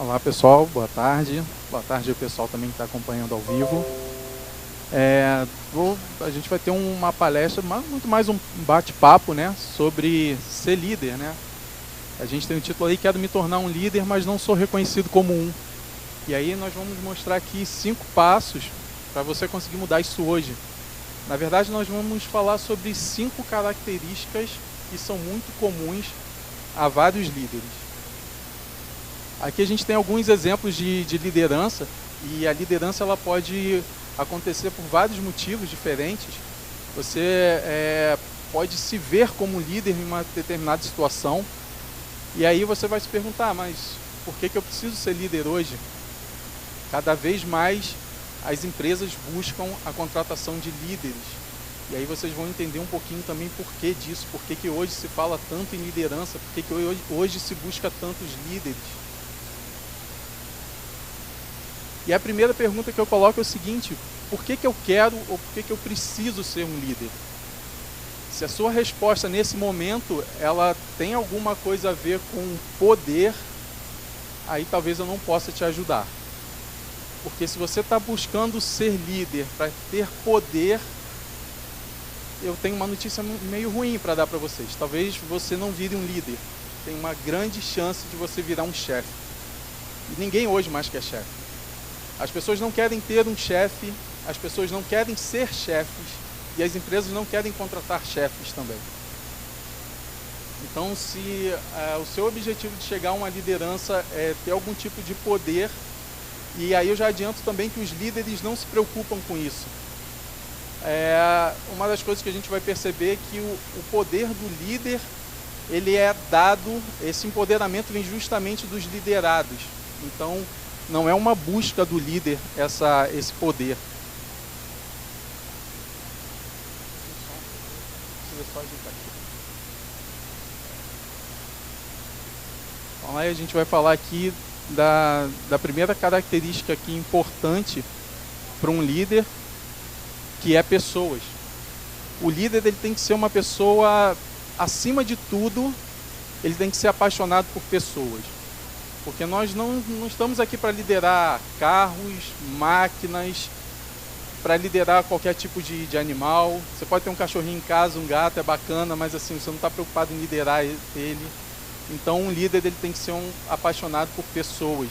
Olá pessoal, boa tarde. Boa tarde ao pessoal também que está acompanhando ao vivo. A gente vai ter uma palestra, muito mais um bate-papo, né, sobre ser líder, né? A gente tem um título aí, quero me tornar um líder, mas não sou reconhecido como um. E aí nós vamos mostrar aqui 5 passos para você conseguir mudar isso hoje. Na verdade, nós vamos falar sobre 5 características que são muito comuns a vários líderes. Aqui a gente tem alguns exemplos de liderança, e a liderança ela pode acontecer por vários motivos diferentes. Você pode se ver como líder em uma determinada situação, e aí você vai se perguntar, mas por que eu preciso ser líder hoje? Cada vez mais as empresas buscam a contratação de líderes, e aí vocês vão entender um pouquinho também por que disso, por que hoje se fala tanto em liderança, por que hoje se busca tantos líderes. E a primeira pergunta que eu coloco é o seguinte: por que eu quero ou por que eu preciso ser um líder? Se a sua resposta nesse momento ela tem alguma coisa a ver com poder, aí talvez eu não possa te ajudar. Porque se você está buscando ser líder para ter poder, eu tenho uma notícia meio ruim para dar para vocês. Talvez você não vire um líder. Tem uma grande chance de você virar um chefe. E ninguém hoje mais quer chefe. As pessoas não querem ter um chefe, as pessoas não querem ser chefes, e as empresas não querem contratar chefes também. Então, se o seu objetivo de chegar a uma liderança é ter algum tipo de poder, e aí eu já adianto também que os líderes não se preocupam com isso. Uma das coisas que a gente vai perceber é que o poder do líder, ele é dado, esse empoderamento vem justamente dos liderados. Então, não é uma busca do líder esse poder. Então, aí a gente vai falar aqui da primeira característica aqui importante para um líder, que é pessoas. O líder ele tem que ser uma pessoa, acima de tudo, ele tem que ser apaixonado por pessoas. Porque nós não estamos aqui para liderar carros, máquinas, para liderar qualquer tipo de animal. Você pode ter um cachorrinho em casa, um gato, é bacana, mas assim, você não está preocupado em liderar ele. Então um líder ele tem que ser apaixonado por pessoas.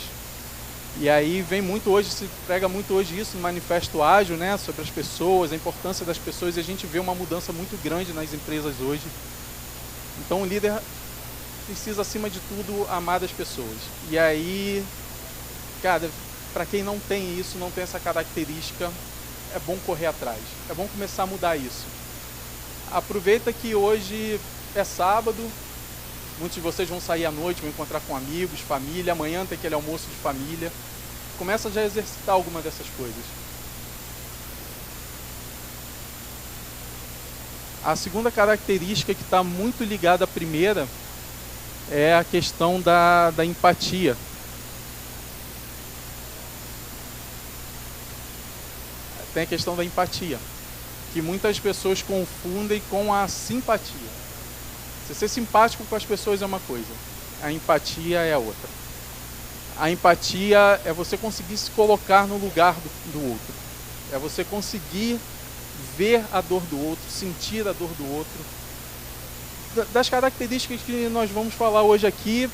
E aí vem muito hoje, se prega muito hoje isso no Manifesto Ágil, né, sobre as pessoas, a importância das pessoas, e a gente vê uma mudança muito grande nas empresas hoje. Então o líder precisa, acima de tudo, amar as pessoas. E aí, cara, para quem não tem isso, não tem essa característica, é bom correr atrás. É bom começar a mudar isso. Aproveita que hoje é sábado, muitos de vocês vão sair à noite, vão encontrar com amigos, família, amanhã tem aquele almoço de família. Começa já a exercitar alguma dessas coisas. A segunda característica que está muito ligada à primeira é a questão da empatia. Tem a questão da empatia, que muitas pessoas confundem com a simpatia. Você ser simpático com as pessoas é uma coisa, a empatia é a outra. A empatia é você conseguir se colocar no lugar do outro. É você conseguir ver a dor do outro, sentir a dor do outro. Das características que nós vamos falar hoje aqui,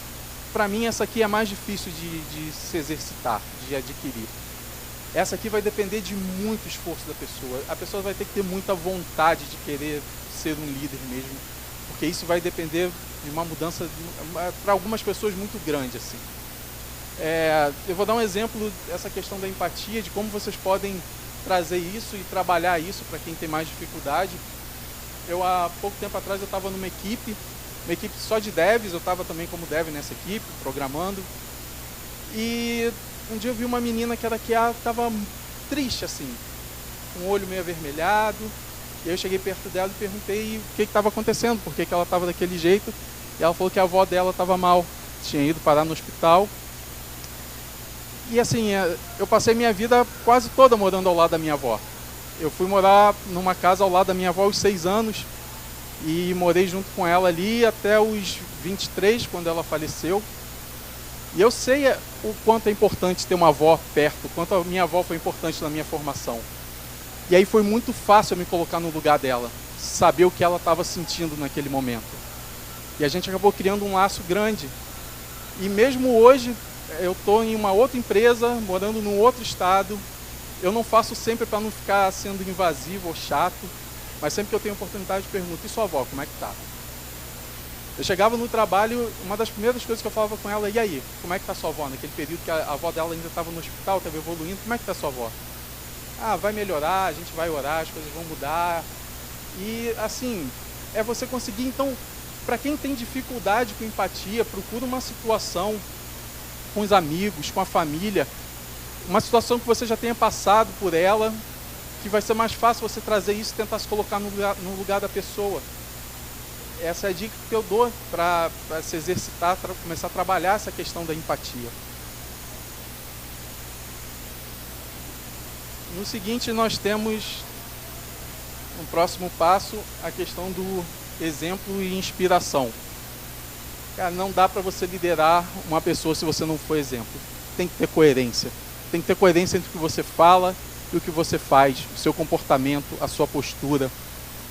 para mim essa aqui é mais difícil de se exercitar, de adquirir. Essa aqui vai depender de muito esforço da pessoa. A pessoa vai ter que ter muita vontade de querer ser um líder mesmo, porque isso vai depender de uma mudança, para algumas pessoas, muito grande, assim. Eu vou dar um exemplo dessa questão da empatia, de como vocês podem trazer isso e trabalhar isso para quem tem mais dificuldade. Há pouco tempo atrás, eu estava numa equipe só de devs, eu estava também como dev nessa equipe, programando. E um dia eu vi uma menina que estava triste, assim, com o olho meio avermelhado. E eu cheguei perto dela e perguntei o que estava acontecendo, por que ela estava daquele jeito. E ela falou que a avó dela estava mal, tinha ido parar no hospital. E assim, eu passei minha vida quase toda morando ao lado da minha avó. Eu fui morar numa casa ao lado da minha avó aos 6 anos e morei junto com ela ali até os 23, quando ela faleceu. E eu sei o quanto é importante ter uma avó perto, o quanto a minha avó foi importante na minha formação. E aí foi muito fácil eu me colocar no lugar dela, saber o que ela estava sentindo naquele momento. E a gente acabou criando um laço grande. E mesmo hoje, eu estou em uma outra empresa, morando num outro estado. Eu não faço sempre para não ficar sendo invasivo ou chato, mas sempre que eu tenho oportunidade eu pergunto: e sua avó, como é que tá? Eu chegava no trabalho, uma das primeiras coisas que eu falava com ela: e aí, como é que tá sua avó? Naquele período que a avó dela ainda estava no hospital, estava evoluindo, como é que tá sua avó? Ah, vai melhorar, a gente vai orar, as coisas vão mudar. E assim, é você conseguir. Então, para quem tem dificuldade com empatia, procura uma situação com os amigos, com a família, uma situação que você já tenha passado por ela, que vai ser mais fácil você trazer isso e tentar se colocar no lugar da pessoa. Essa é a dica que eu dou para se exercitar, para começar a trabalhar essa questão da empatia. No seguinte, nós temos no próximo passo a questão do exemplo e inspiração. Cara, não dá para você liderar uma pessoa se você não for exemplo. Tem que ter coerência. Tem que ter coerência entre o que você fala e o que você faz, o seu comportamento, a sua postura.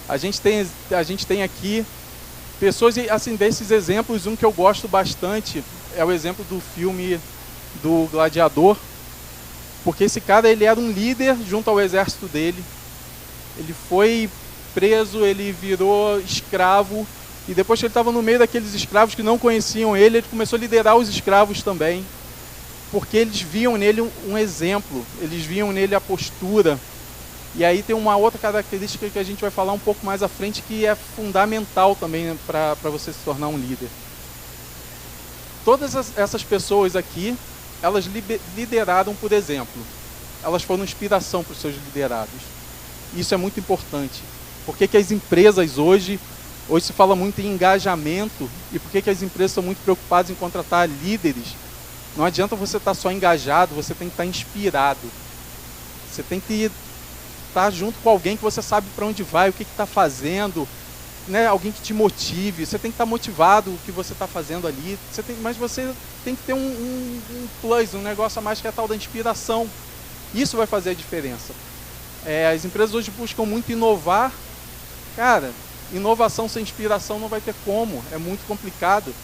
A gente tem aqui pessoas, assim, desses exemplos, um que eu gosto bastante é o exemplo do filme do Gladiador, porque esse cara, ele era um líder junto ao exército dele. Ele foi preso, ele virou escravo, e depois que ele estava no meio daqueles escravos que não conheciam ele começou a liderar os escravos também, porque eles viam nele um exemplo, eles viam nele a postura. E aí tem uma outra característica que a gente vai falar um pouco mais à frente, que é fundamental também, né, para você se tornar um líder. Todas essas pessoas aqui, elas lideraram por exemplo. Elas foram inspiração para os seus liderados. Isso é muito importante. Por que as empresas hoje se fala muito em engajamento, e por que as empresas são muito preocupadas em contratar líderes? Não adianta você estar só engajado, você tem que estar inspirado. Você tem que estar junto com alguém que você sabe para onde vai, o que está fazendo, né? Alguém que te motive. Você tem que estar motivado o que você está fazendo ali. Mas você tem que ter um plus, um negócio a mais, que é a tal da inspiração. Isso vai fazer a diferença. As empresas hoje buscam muito inovar. Cara, inovação sem inspiração não vai ter como. É muito complicado.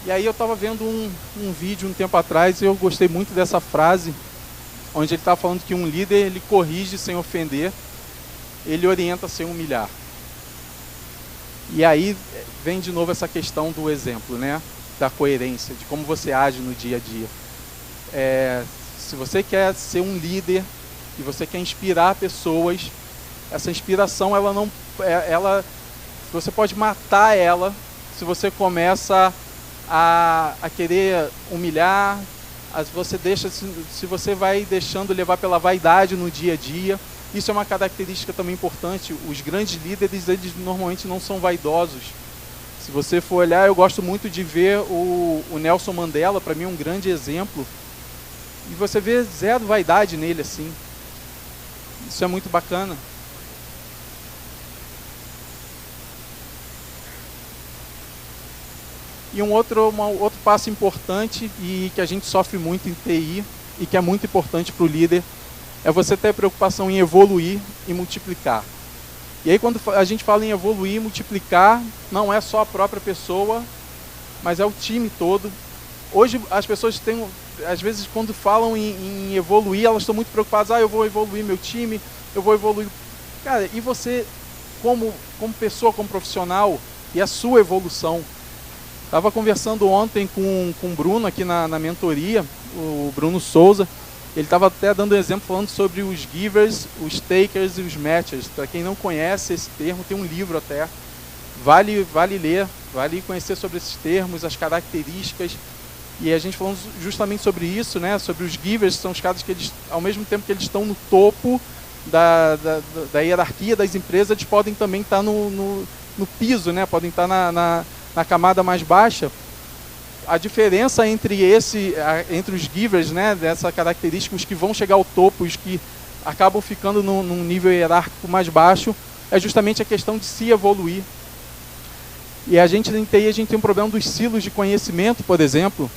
E aí eu estava vendo um vídeo um tempo atrás e eu gostei muito dessa frase, onde ele estava falando que um líder, ele corrige sem ofender, ele orienta sem humilhar. E aí vem de novo essa questão do exemplo, né? Da coerência, de como você age no dia a dia. Se você quer ser um líder e você quer inspirar pessoas, essa inspiração, você pode matar ela se você começa a querer humilhar, se você vai deixando levar pela vaidade no dia a dia. Isso é uma característica também importante. Os grandes líderes, eles normalmente não são vaidosos. Se você for olhar, eu gosto muito de ver o Nelson Mandela, para mim é um grande exemplo, e você vê zero vaidade nele, assim. Isso é muito bacana. E um outro passo importante, e que a gente sofre muito em TI, e que é muito importante para o líder, é você ter preocupação em evoluir e multiplicar. E aí quando a gente fala em evoluir e multiplicar, não é só a própria pessoa, mas é o time todo. Hoje as pessoas têm, às vezes quando falam em evoluir, elas estão muito preocupadas: eu vou evoluir meu time, eu vou evoluir. Cara, e você como pessoa, como profissional, e a sua evolução? Estava conversando ontem com o Bruno aqui na mentoria, o Bruno Souza. Ele estava até dando um exemplo falando sobre os givers, os takers e os matchers. Para quem não conhece esse termo, tem um livro até. Vale ler, vale conhecer sobre esses termos, as características. E a gente falando justamente sobre isso, né? Sobre os givers, que são os caras que eles, ao mesmo tempo que eles estão no topo da hierarquia das empresas, eles podem também estar no piso, né? Podem estar na camada mais baixa. A diferença entre os givers, né, dessa característica, os que vão chegar ao topo, os que acabam ficando num nível hierárquico mais baixo, é justamente a questão de se evoluir. E a gente em TI, a gente tem um problema dos silos de conhecimento, por exemplo.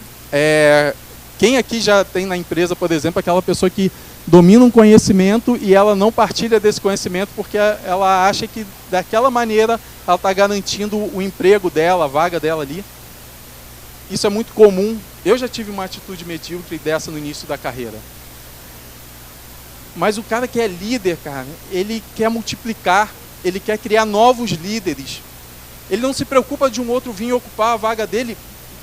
Quem aqui já tem na empresa, por exemplo, aquela pessoa que domina um conhecimento e ela não partilha desse conhecimento porque ela acha que daquela maneira ela está garantindo o emprego dela, a vaga dela ali. Isso é muito comum. Eu já tive uma atitude medíocre dessa no início da carreira. Mas o cara que é líder, cara, ele quer multiplicar, ele quer criar novos líderes. Ele não se preocupa de um outro vir ocupar a vaga dele.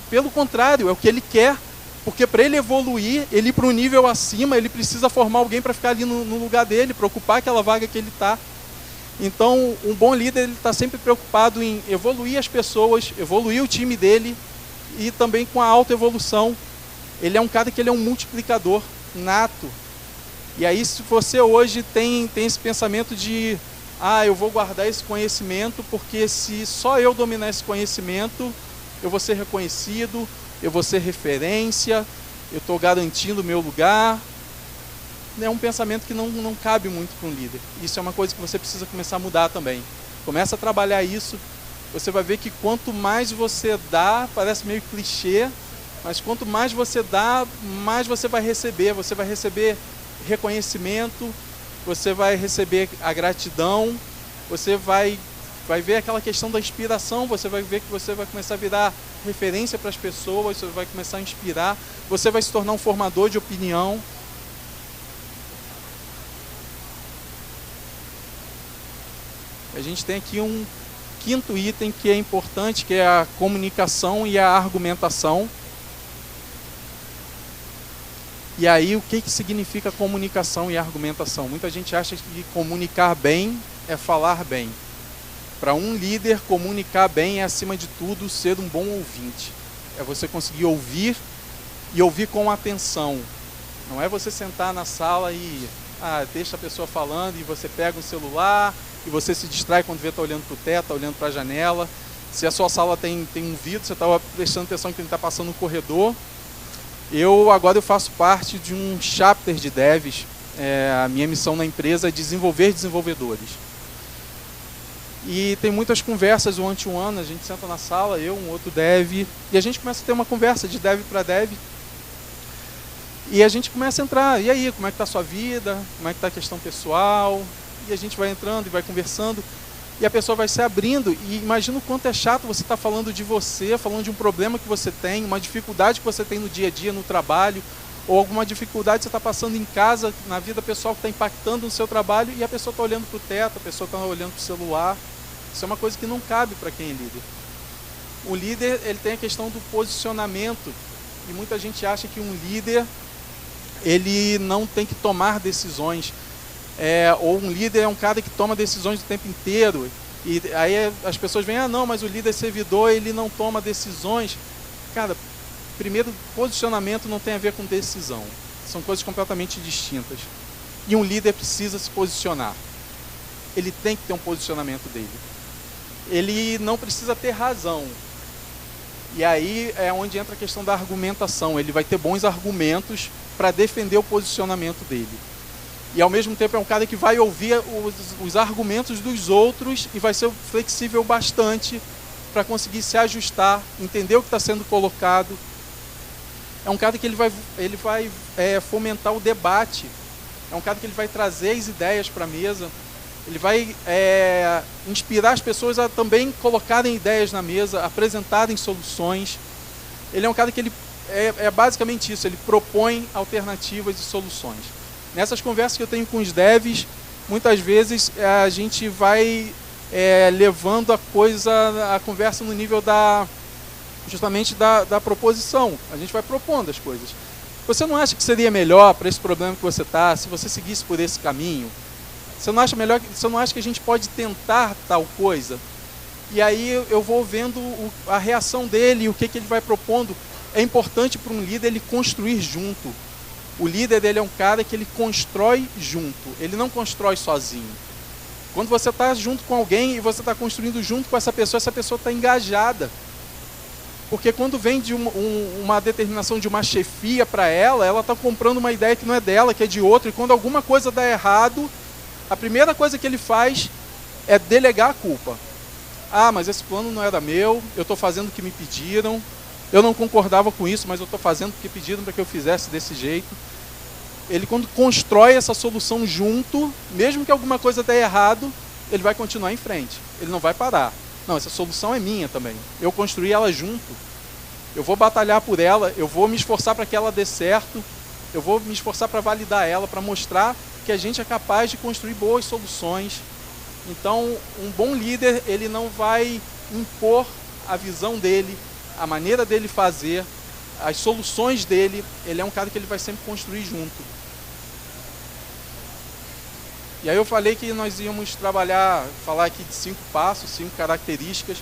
Pelo contrário, é o que ele quer. Porque para ele evoluir, ele ir para um nível acima, ele precisa formar alguém para ficar ali no lugar dele, para ocupar aquela vaga que ele está. Então, um bom líder está sempre preocupado em evoluir as pessoas, evoluir o time dele e também com a autoevolução. Ele é um cara que ele é um multiplicador nato. E aí, se você hoje tem esse pensamento de eu vou guardar esse conhecimento, porque se só eu dominar esse conhecimento, eu vou ser reconhecido, eu vou ser referência, eu estou garantindo o meu lugar. É um pensamento que não cabe muito para um líder. Isso é uma coisa que você precisa começar a mudar também. Começa a trabalhar isso, você vai ver que quanto mais você dá, parece meio clichê, mas quanto mais você dá, mais você vai receber. Você vai receber reconhecimento, você vai receber a gratidão, você vai ver aquela questão da inspiração, você vai ver que você vai começar a virar referência para as pessoas, você vai começar a inspirar, você vai se tornar um formador de opinião. A gente tem aqui um quinto item que é importante, que é a comunicação e a argumentação. E aí, o que significa comunicação e argumentação? Muita gente acha que comunicar bem é falar bem. Para um líder, comunicar bem é, acima de tudo, ser um bom ouvinte. É você conseguir ouvir e ouvir com atenção. Não é você sentar na sala e deixa a pessoa falando e você pega o celular e você se distrai quando vê está olhando para o teto, está olhando para a janela. Se a sua sala tem um vidro, você estava prestando atenção que ele está passando no corredor. Agora eu faço parte de um chapter de devs. A minha missão na empresa é desenvolver desenvolvedores. E tem muitas conversas one-to-one, a gente senta na sala, eu, um outro dev, e a gente começa a ter uma conversa de dev para dev. E a gente começa a entrar, e aí, como é que está a sua vida? Como é que está a questão pessoal? E a gente vai entrando e vai conversando, e a pessoa vai se abrindo, e imagina o quanto é chato você estar falando de você, falando de um problema que você tem, uma dificuldade que você tem no dia a dia, no trabalho, ou alguma dificuldade que você está passando em casa, na vida pessoal que está impactando no seu trabalho, e a pessoa está olhando para o teto, a pessoa está olhando para o celular. Isso é uma coisa que não cabe para quem é líder. O líder, ele tem a questão do posicionamento, e muita gente acha que um líder, ele não tem que tomar decisões, ou um líder é um cara que toma decisões o tempo inteiro, e aí as pessoas veem, não, mas o líder servidor, ele não toma decisões. Cara, primeiro, posicionamento não tem a ver com decisão, são coisas completamente distintas, e um líder precisa se posicionar, ele tem que ter um posicionamento dele. Ele não precisa ter razão. E aí é onde entra a questão da argumentação. Ele vai ter bons argumentos para defender o posicionamento dele. E ao mesmo tempo é um cara que vai ouvir os argumentos dos outros e vai ser flexível bastante para conseguir se ajustar, entender o que está sendo colocado. É um cara que ele vai fomentar o debate. É um cara que ele vai trazer as ideias para a mesa. Ele vai inspirar as pessoas a também colocarem ideias na mesa, apresentarem soluções. Ele é um cara que ele é basicamente isso, ele propõe alternativas e soluções. Nessas conversas que eu tenho com os devs, muitas vezes a gente vai levando a conversa no nível justamente da proposição. A gente vai propondo as coisas. Você não acha que seria melhor para esse problema que você está, se você seguisse por esse caminho? Você não acha que a gente pode tentar tal coisa? E aí eu vou vendo a reação dele, o que ele vai propondo. É importante para um líder ele construir junto. O líder dele é um cara que ele constrói junto, ele não constrói sozinho. Quando você está junto com alguém e você está construindo junto com essa pessoa está engajada. Porque quando vem de uma determinação de uma chefia para ela está comprando uma ideia que não é dela, que é de outro, e quando alguma coisa dá errado, a primeira coisa que ele faz é delegar a culpa. Ah, mas esse plano não era meu, eu estou fazendo o que me pediram, eu não concordava com isso, mas eu estou fazendo porque pediram para que eu fizesse desse jeito. Ele, quando constrói essa solução junto, mesmo que alguma coisa dê errado, ele vai continuar em frente, ele não vai parar. Não, essa solução é minha também, eu construí ela junto, eu vou batalhar por ela, eu vou me esforçar para que ela dê certo, eu vou me esforçar para validar ela, para mostrar que a gente é capaz de construir boas soluções. Então, um bom líder, ele não vai impor a visão dele, a maneira dele fazer, as soluções dele. Ele é um cara que ele vai sempre construir junto. E aí eu falei que nós íamos falar aqui de 5 passos, 5 características,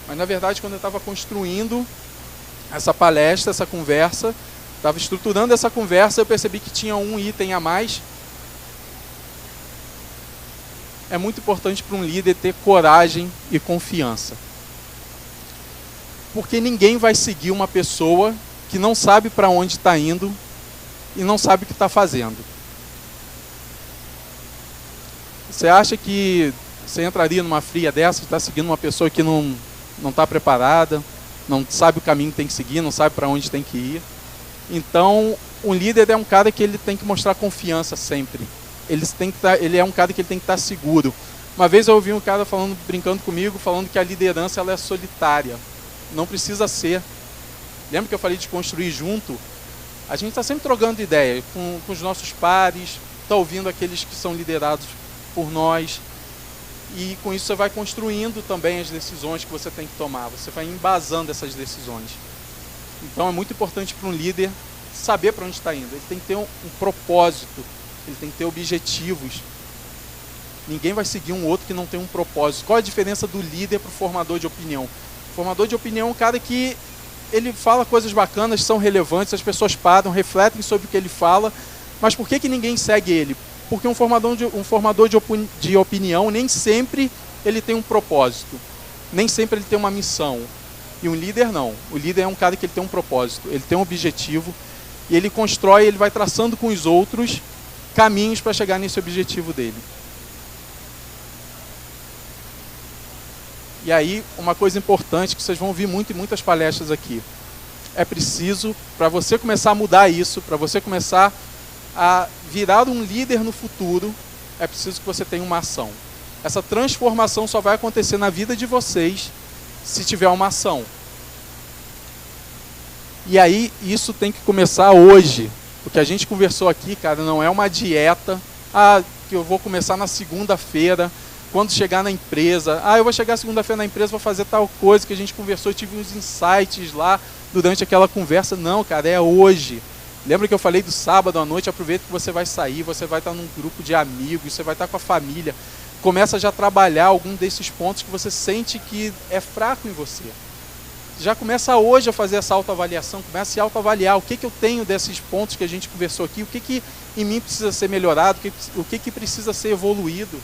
mas na verdade quando eu estava construindo essa palestra, essa conversa, estava estruturando essa conversa, eu percebi que tinha um item a mais. É muito importante para um líder ter coragem e confiança. Porque ninguém vai seguir uma pessoa que não sabe para onde está indo e não sabe o que está fazendo. Você acha que você entraria numa fria dessa, está seguindo uma pessoa que não está preparada, não sabe o caminho que tem que seguir, não sabe para onde tem que ir? Então, um líder é um cara que ele tem que mostrar confiança sempre. Ele é um cara que ele tem que estar seguro. Uma vez eu ouvi um cara brincando comigo, falando que a liderança ela é solitária. Não precisa ser. Lembra que eu falei de construir junto? A gente está sempre trocando ideia com os nossos pares, está ouvindo aqueles que são liderados por nós. E com isso você vai construindo também as decisões que você tem que tomar. Você vai embasando essas decisões. Então é muito importante para um líder saber para onde está indo. Ele tem que ter um propósito. Ele tem que ter objetivos. Ninguém vai seguir um outro que não tem um propósito. Qual é a diferença do líder para o formador de opinião? O formador de opinião é um cara que ele fala coisas bacanas, são relevantes, as pessoas param, refletem sobre o que ele fala, mas por que ninguém segue ele? Porque um formador de opinião nem sempre ele tem um propósito, nem sempre ele tem uma missão. E um líder não. O líder é um cara que ele tem um propósito, ele tem um objetivo, e ele constrói, ele vai traçando com os outros caminhos para chegar nesse objetivo dele. E aí, uma coisa importante que vocês vão ouvir muito em muitas palestras aqui. É preciso, para você começar a mudar isso, para você começar a virar um líder no futuro, é preciso que você tenha uma ação. Essa transformação só vai acontecer na vida de vocês se tiver uma ação. E aí, isso tem que começar hoje. O que a gente conversou aqui, cara, não é uma dieta. Que eu vou começar na segunda-feira, quando chegar na empresa. Eu vou chegar segunda-feira na empresa, vou fazer tal coisa que a gente conversou, eu tive uns insights lá durante aquela conversa. Não, cara, é hoje. Lembra que eu falei do sábado à noite? Aproveita que você vai sair, você vai estar num grupo de amigos, você vai estar com a família. Começa já a trabalhar algum desses pontos que você sente que é fraco em você. Já começa hoje a fazer essa autoavaliação, começa a se autoavaliar. O que eu tenho desses pontos que a gente conversou aqui? O que em mim precisa ser melhorado? O que precisa ser evoluído?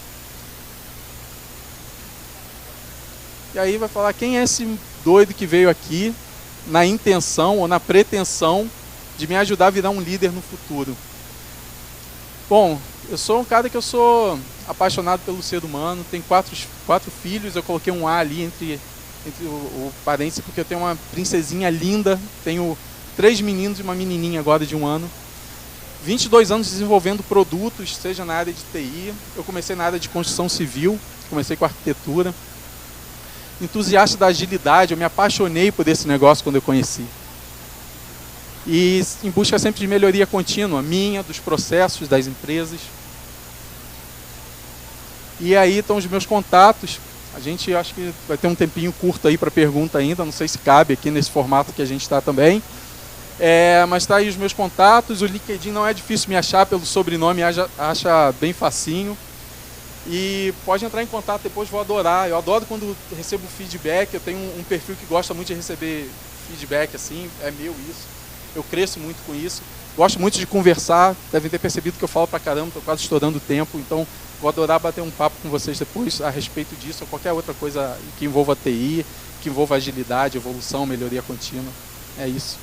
E aí vai falar, quem é esse doido que veio aqui na intenção ou na pretensão de me ajudar a virar um líder no futuro? Bom, eu sou um cara que eu sou apaixonado pelo ser humano, tenho quatro filhos, eu coloquei um A ali entre o parênteses, porque eu tenho uma princesinha linda, tenho 3 meninos e uma menininha agora de 1 ano. 22 anos desenvolvendo produtos, seja na área de TI, eu comecei na área de construção civil, comecei com arquitetura. Entusiasta da agilidade, eu me apaixonei por esse negócio quando eu conheci. E em busca sempre de melhoria contínua, minha, dos processos, das empresas. E aí estão os meus contatos. A gente acho que vai ter um tempinho curto aí para pergunta ainda, não sei se cabe aqui nesse formato que a gente está também. Mas está aí os meus contatos, o LinkedIn não é difícil me achar pelo sobrenome, acha bem facinho. E pode entrar em contato depois, vou adorar. Eu adoro quando recebo feedback, eu tenho um perfil que gosta muito de receber feedback, assim, é meu isso. Eu cresço muito com isso. Gosto muito de conversar, devem ter percebido que eu falo pra caramba, estou quase estourando o tempo, então vou adorar bater um papo com vocês depois a respeito disso, ou qualquer outra coisa que envolva TI, que envolva agilidade, evolução, melhoria contínua. É isso.